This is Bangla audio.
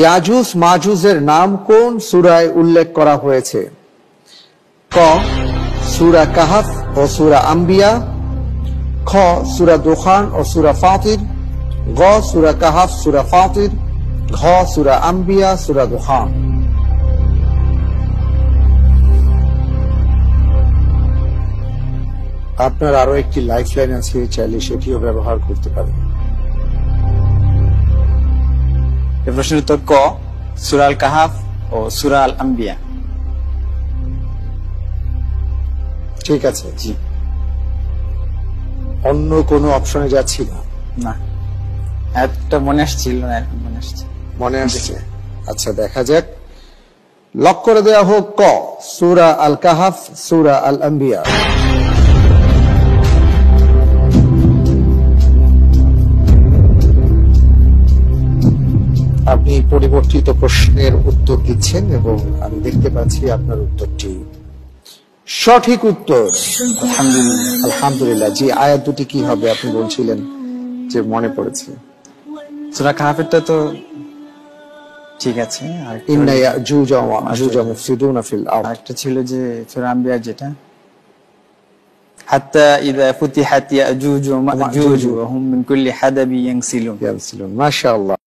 ইয়াজুজ মাজুজের নাম কোন সূরায় উল্লেখ করা হয়েছে? ক সূরা কাহাফ ও সূরা আম্বিয়া, খ সূরা দুখান ও সূরা ফাতির, গ সূরা কাহাফ সূরা ফাতির, ঘ সূরা আম্বিয়া সূরা দুখান। আপনার আরো একটি লাইফলাইন আছে, চাইলে সেটিও ব্যবহার করতে পারেন। প্রশ্নের উত্তর ক সূরা আল কাহাফ ও সূরা আল আম্বিয়া। ঠিক আছে, জি। অন্য কোনো অপশনে যাচ্ছি না? না, একটা মনে আসছিল না, মনে আসছে। মনে আসছে? আচ্ছা, দেখা যাক। লক করে দেওয়া হোক ক সূরা আল কাহাফ সূরা আল আম্বিয়া। আপনি পরিবর্তিত প্রশ্নের উত্তর দিচ্ছেন এবং আমি দেখতে পাচ্ছি আপনার উত্তরটি সঠিক উত্তর। আলহামদুলিল্লাহ। জি, আয়াত দুটি কি হবে আপনি বলছিলেন যে মনে পড়েছে? সূরা কাহাফেরটা তো ঠিক আছে, আর ইন্না ইয়াজুজ ওয়া মাজুজ মুফসিদুনা ফিল আরদ। একটা ছিল যে সূরা আম্বিয়া, যেটা হাত্তা ইযা ফুতিহাত ইয়াজুজ ওয়া মাজুজ ওয়া হুম মিন কুল্লি হাদাবি ইয়ানসিলুন। মাশাআল্লাহ।